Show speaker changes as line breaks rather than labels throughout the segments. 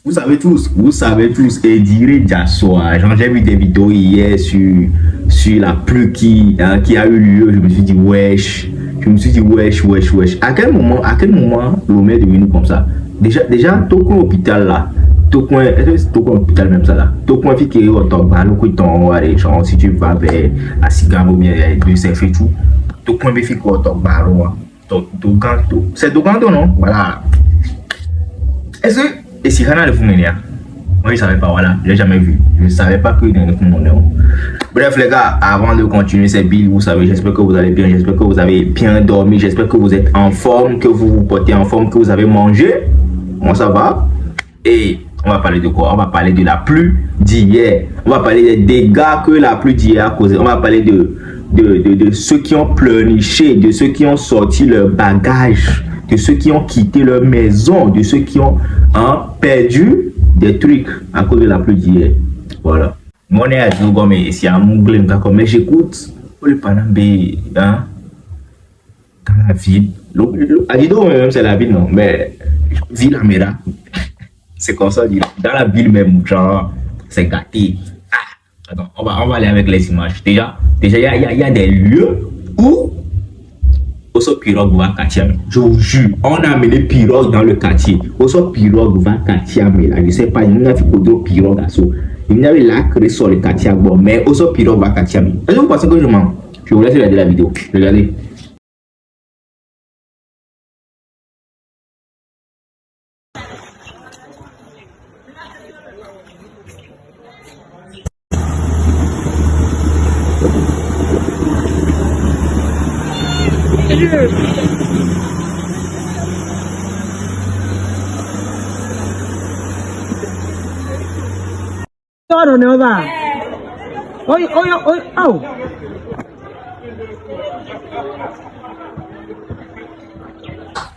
vous savez tous, et dire Jassoa. J'ai vu des vidéos hier sur la pluie qui a eu lieu. Je me suis dit, wesh. Wesh. À quel moment l'homme est devenu comme ça? Déjà, tout le hôpital là. Tout le hôpital même ça là. Tout le qui est au top, genre, si tu vas vers la cigare ou bien le surf et tout. Tout le qui est au top, c'est Doganto, non? Voilà. Est-ce que. Et si Hana le Fouménia? Moi, je ne savais pas, voilà. Je n'ai jamais vu. Je ne savais pas qu'il y a un Fouménia. Bref, les gars, avant de continuer cette build, vous savez, j'espère que vous allez bien. J'espère que vous avez bien dormi. J'espère que vous êtes en forme, que vous vous portez en forme, que vous avez mangé. Moi, ça va. Et on va parler de quoi? On va parler de la pluie d'hier. On va parler des dégâts que la pluie d'hier a causé. On va parler de ceux qui ont pleurniché, de ceux qui ont sorti leur bagage, de ceux qui ont quitté leur maison, de ceux qui ont perdu des trucs à cause de la pluie d'hier. Voilà. Moi, on est à Djogo, mais c'est un mouglen, mais j'écoute le Panambé dans la ville. À Dido, même c'est la ville, non, mais ville Amera. C'est comme ça, dans la ville même, genre, c'est gâté. Attends, on va aller avec les images. Déjà, il y a des lieux où Oso pirogue va Katiame. Je vous jure, on a amené pirogue dans le quartier. Oso pirogue va Katiame là. Je sais pas, il y a fait d'autres pirogues à ça. Il y avait là créé sur le quartier, bon, mais Oso pirogue va Katiame. Est-ce que vous pensez que je mens? Je vous laisse regarder la vidéo. Regardez.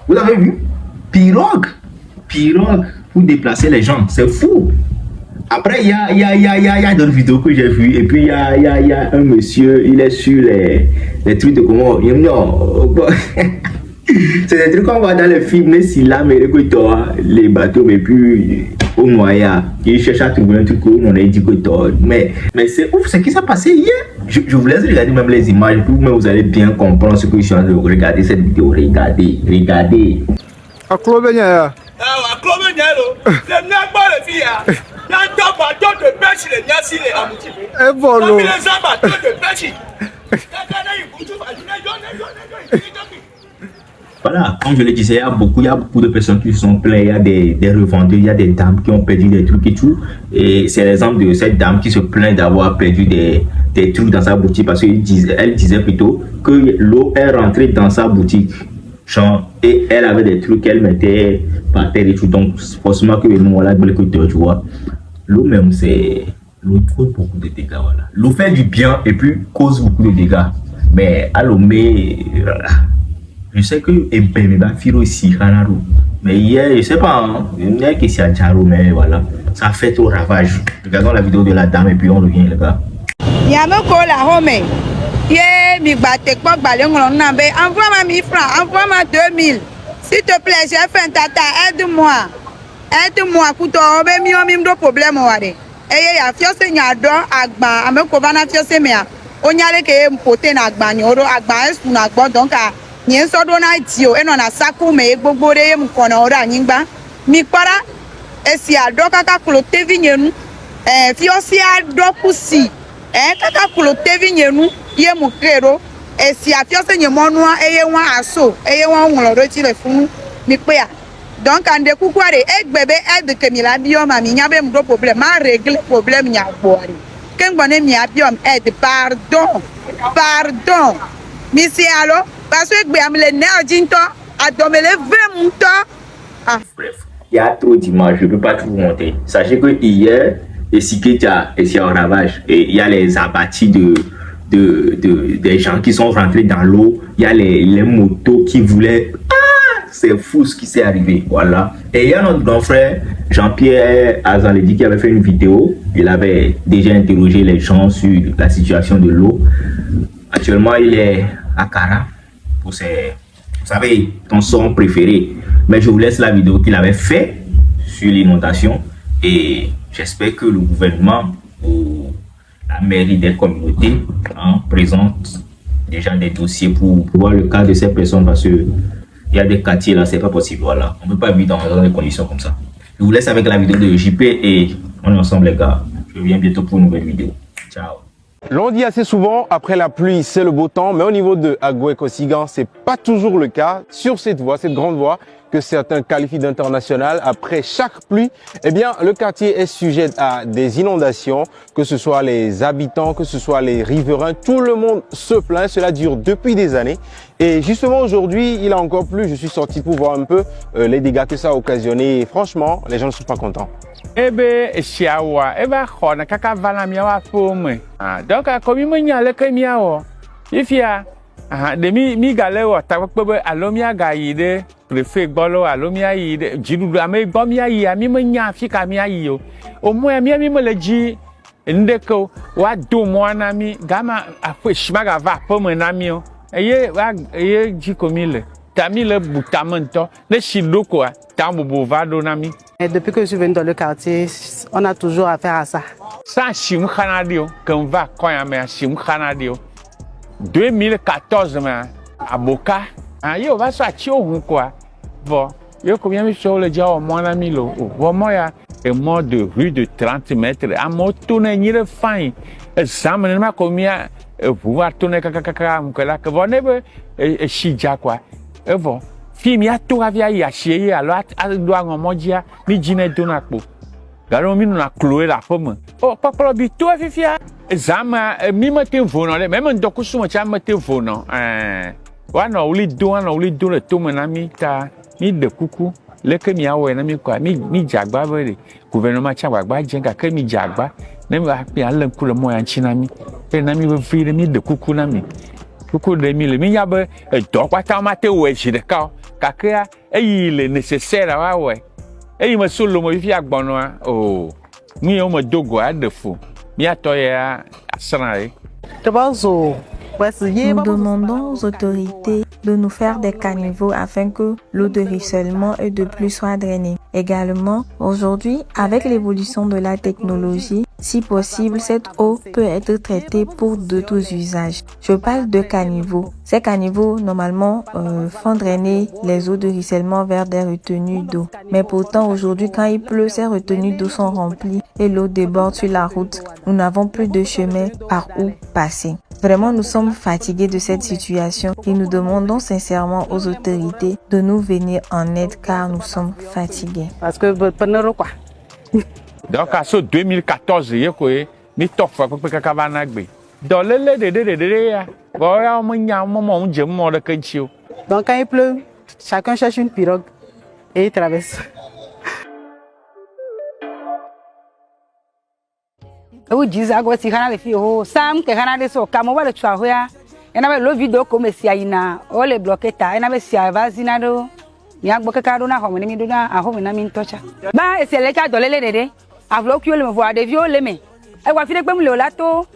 Vous avez vu? Pirogue pour déplacer les gens, c'est fou. Après, il y a d'autres vidéos que j'ai vues. Et puis, il y a un monsieur, il est sur les trucs de comment. C'est des trucs qu'on voit dans les films, les bateaux, mais puis au noyat. Il cherche à trouver un truc où on a dit que mais c'est ouf, ce qui s'est passé hier. Je vous laisse regarder même les images, pour que vous allez bien comprendre ce que je suis en train de regarder cette vidéo. Regardez.
À Clobenia.
À Clobenia, le Nagba, les filles. L'un bateau de pêche, les Niassi, les Amouti.
Et bon,
les bateaux de pêche.
Voilà, comme je le disais, il y a beaucoup de personnes qui se sont plaintes, il y a des revendeurs, il y a des dames qui ont perdu des trucs et tout. Et c'est l'exemple de cette dame qui se plaint d'avoir perdu des trucs dans sa boutique parce qu'elle disait plutôt que l'eau est rentrée dans sa boutique. Genre, et elle avait des trucs qu'elle mettait par terre et tout. Donc, forcément que nous, là, tu vois, l'eau même, c'est... L'eau cause beaucoup de dégâts, voilà. L'eau fait du bien et puis cause beaucoup de dégâts. Mais à l'eau, je sais que Ebene va faire aussi Hanaro. Mais hier, je sais pas, il y a qui s'y a Jaro, mais voilà, ça fait tout ravage. Regardons la vidéo de la dame et puis on revient, les gars.
Yamoko la home. Yeah, mi batte pas balé on nambe. Envoie-moi 1000 francs, envoie-moi 2000. S'il te plaît, j'ai fait un tata, aide-moi. Aide-moi, couteau, on mi on mi do problème wade. Eh ya fiose nyado agba, ameko bana fiose mea. Onyale ke mpote na agba nyoro, agba esu na agba donc Nyen so do na dio eno na saku me gbogbo re mu kono ora nyingba mi para esi ado kaka klote vinyenu fi osi ado kusi kaka klote vinyenu ye mu krero esi afiose nyemonu eye wan aso eye wan won ro ti le fun mi pe a donc ande kukware egbebe ed ke mi la bio ma mi nyabe mu do problème ma régler problème nya boare kengbone mi abiom ed pardon Monsieur allo parce que
bref, il y a trop d'images, je ne peux pas tout vous montrer. Sachez que hier, Esiketia est en ravage et il y a les abattis des gens qui sont rentrés dans l'eau. Il y a les motos qui voulaient... c'est fou ce qui s'est arrivé, voilà. Et il y a notre grand frère Jean-Pierre Azaledi qui avait fait une vidéo. Il avait déjà interrogé les gens sur la situation de l'eau. Actuellement, il est à Kara pour ses, vous savez, ton son préféré. Mais je vous laisse la vidéo qu'il avait fait sur l'inondation. Et j'espère que le gouvernement ou la mairie des communautés présente déjà des dossiers pour voir le cas de ces personnes parce que il y a des quartiers là, c'est pas possible. Voilà, on peut pas vivre dans des conditions comme ça. Je vous laisse avec la vidéo de JP et on est ensemble les gars. Je reviens bientôt pour une nouvelle vidéo. Ciao.
L'on dit assez souvent, après la pluie, c'est le beau temps, mais au niveau de Agoué-Kosigan, c'est pas toujours le cas. Sur cette voie, cette grande voie, que certains qualifient d'international, après chaque pluie, eh bien, le quartier est sujet à des inondations, que ce soit les habitants, que ce soit les riverains, tout le monde se plaint, cela dure depuis des années. Et justement, aujourd'hui, il a encore plu, je suis sorti pour voir un peu les dégâts que ça a occasionné. Et franchement, les gens ne sont pas contents.
Ebe shiawa eba khona kaka vala miawa fome donc comme mi nya le ke miawo ifia de mi galewo ta pe alomia ga yi de préfet gbolo alomia yi de jidudu ame gbo mi ayi mi nya afika mi ayi o mo mi me le ji ndeko wa do mo na mi gama afwe shimaga va fome na mi o eye ji komile Tami le boutamento, le chidoko, tambobo vado nami.
Depuis que je suis venu dans le quartier, on a toujours affaire à ça.
Ça, chim khanadio, qu'on va quand y a un chim khanadio. 2014, à Boka, yo va sortir au quoi. Bon, yo combien de choses le dia au moins ami lo. Bon, moi, un mort de rue de 30 mètres, à moto n'est le fin. Ça me n'a combien, pouvoir tourner kaka, là, que vous n'avez pas, chidja quoi. Bon, fille mi a tout avia ya chier alors a doit ngomodia mi jine donakpo. Garo mi na clouer la pomme. Oh papa bi to fifia. Zama mi mate vono le même ndoku suma cha mate vono. Wana uli do le to mena mi ta mi de kuku le ke mi awe na mi kwa mi jagba bere. Gouvernement cha gbagba jenga ke mi jagba. Ne mi a pe alan ku le mo ya china mi. Pe na mi vi mi de kuku na mi. Beaucoup de mille miyabe donc quoi tant maté ouais j'ai de cas kaka il est nécessaire à ouais et me solo mo fi agbono oh mi o mo dogo a de fou mi atoya asanae.
Nous demandons aux autorités de nous faire des caniveaux afin que l'eau de ruissellement et de pluie soit drainée. Également, aujourd'hui, avec l'évolution de la technologie, si possible, cette eau peut être traitée pour de tous usages. Je parle de caniveaux. Ces caniveaux, normalement, font drainer les eaux de ruissellement vers des retenues d'eau. Mais pourtant, aujourd'hui, quand il pleut, ces retenues d'eau sont remplies et l'eau déborde sur la route. Nous n'avons plus de chemin par où passer. Vraiment, nous sommes fatigués de cette situation et nous demandons sincèrement aux autorités de nous venir en aide car nous sommes fatigués.
Parce que quoi.
Donc à ce 2014, il y a quoi mi tofa ko ka bana gbe. Dans le ya. Bo ya mo nya mo mo nje mo de kenchio.
Donc quand il pleut, chacun cherche une pirogue et il traverse.
O diza go si kana le fi o sam ke kana de so kamo wale twa ho ya ena be lo video ko mesi ayina o le blocketa ena be si avazina do ya gbo keka do na ho me mi do na aho me na mi ntocha ba ese le ka dolele dede avlo ki o le me vo ade vi o le me e wa fi de pe mu le o la to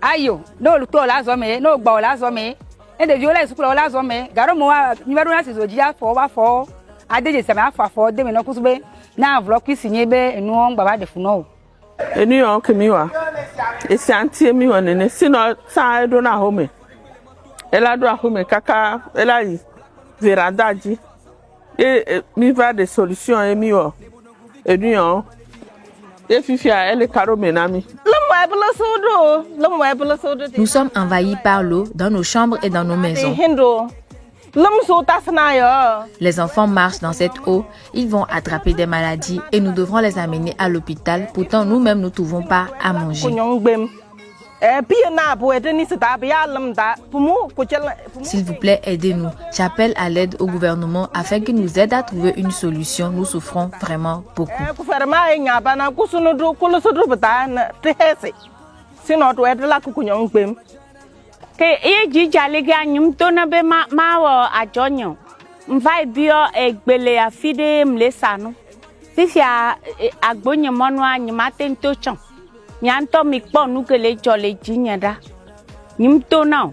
ayo no lu to la zo me no gba o la zo me e de vi o la su o la zo me garo mo wa ni ba do na si zo ji afo wa fo adeje se me afo de me no kusube na avlo ki sinye be enu on gba ba de fu no.
New York miwa esi antie miwa nene sino sa edo na home ela do home kaka ela yi veranda ji mi va des solutions e miwa New York e fifia ele karo menami.
Nous sommes envahis par l'eau dans nos chambres et dans nos maisons. Les enfants marchent dans cette eau, ils vont attraper des maladies et nous devrons les amener à l'hôpital. Pourtant, nous-mêmes ne trouvons pas à manger. S'il vous plaît, aidez-nous. J'appelle à l'aide au gouvernement afin qu'il nous aide à trouver une solution. Nous souffrons vraiment beaucoup.
Que e jale ga nyum to na be ma wo ajonyo mvai bio egbele afide mlesanu fifia agbonye monu anyima tento chon nyanto mi po nu kele jole jinyada nyum to na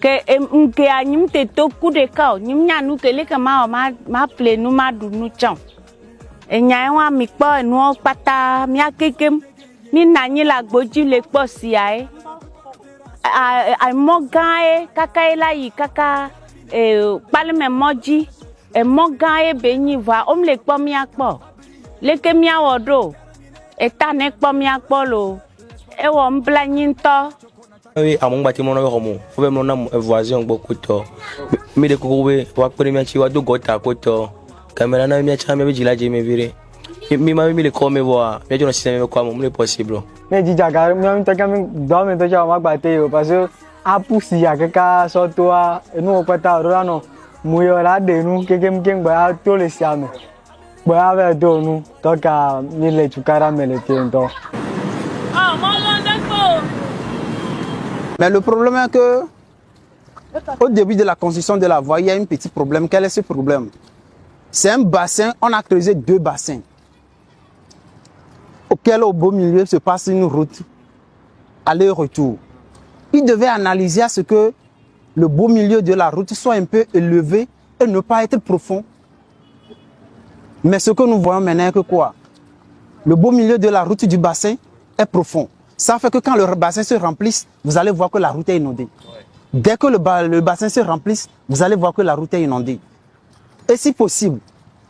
ke nke anyim te to ku de ka nyum nya nu kele ka ma ple nu ma du nu chon enya wa mi kpɔ enuwo kpata mia kekem mi na anyi le agbodzi le kpɔ sia ye emɔ gã ye kaka ye la yi kaka kpalime mɔdzi emɔ gã ye be nyi va wom le kpɔ mia kpɔ leke miawɔ ɖo eta ne kpɔ mia kpɔ lo ewɔ nblanyi ŋutɔ.
Oui, à mon bâtiment, on a mon voisin, mais de couper, voir pour les miens, tu vois, deux gouttes à côté. Caméra, n'a mis à chambre, mais j'ai la j'ai viré. Mais ma mis les corps, me voir, mais je ne sais pas comment c'est possible.
Mais dis, j'ai même tant que dans mes deux jours, parce que à pousser, il y a quelqu'un sur toi, et nous, on peut t'avoir, non, mouillé là, de nous, quelqu'un qui va tout les siames. Bon, avec nous, donc, il est tout caramel, et tout.
Mais le problème est que, au début de la construction de la voie, il y a un petit problème. Quel est ce problème? C'est un bassin, on a creusé 2 bassins, auquel au beau milieu se passe une route, aller-retour. Il devait analyser à ce que le beau milieu de la route soit un peu élevé et ne pas être profond. Mais ce que nous voyons maintenant est que quoi? Le beau milieu de la route du bassin est profond. Ça fait que quand le bassin se remplisse, vous allez voir que la route est inondée. Dès que le bassin se remplisse, vous allez voir que la route est inondée. Et si possible,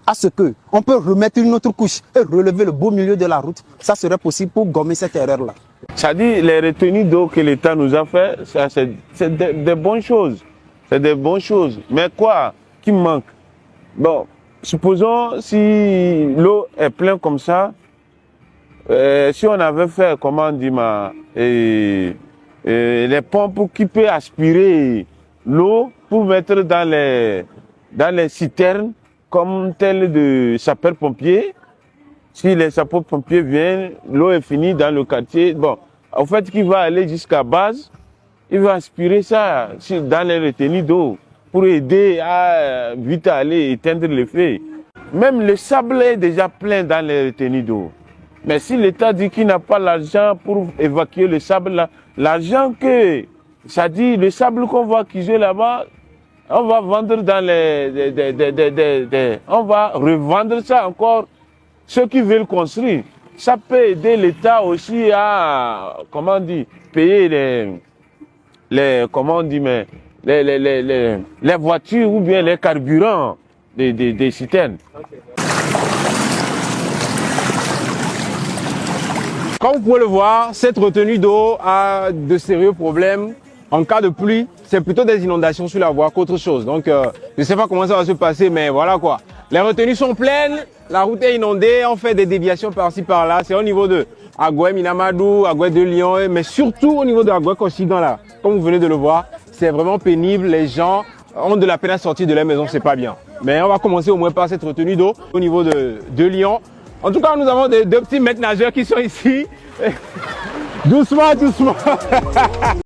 à ce que on peut remettre une autre couche et relever le beau milieu de la route, ça serait possible pour gommer cette erreur-là.
Ça dit, les retenues d'eau que l'État nous a fait, c'est des bonnes choses. C'est des bonnes choses. Mais quoi qui manque? Bon, supposons si l'eau est pleine comme ça, si on avait fait, comment on dit, les pompes qui peuvent aspirer l'eau pour mettre dans les citernes comme telles de sapeurs-pompiers, si les sapeurs-pompiers viennent, l'eau est finie dans le quartier. Bon, en fait, qui va aller jusqu'à base, il va aspirer ça dans les retenues d'eau pour aider à vite aller éteindre le feu. Même le sable est déjà plein dans les retenues d'eau. Mais si l'État dit qu'il n'a pas l'argent pour évacuer le sable là, l'argent que, ça dit, le sable qu'on va accuser là-bas, on va vendre dans on va revendre ça encore, ceux qui veulent construire. Ça peut aider l'État aussi à, comment on dit, payer comment on dit, mais, les voitures ou bien les carburants des citernes.
Comme vous pouvez le voir, cette retenue d'eau a de sérieux problèmes. En cas de pluie, c'est plutôt des inondations sur la voie qu'autre chose. Donc, je ne sais pas comment ça va se passer, mais voilà quoi. Les retenues sont pleines, la route est inondée, on fait des déviations par-ci par-là. C'est au niveau de Agoué Minamadou, Agoué de Lyon, mais surtout au niveau de Agoué Kosigan là. Comme vous venez de le voir, c'est vraiment pénible. Les gens ont de la peine à sortir de leur maison, c'est pas bien. Mais on va commencer au moins par cette retenue d'eau au niveau de Lyon. En tout cas, nous avons deux petits maîtres nageurs qui sont ici. Doucement, doucement.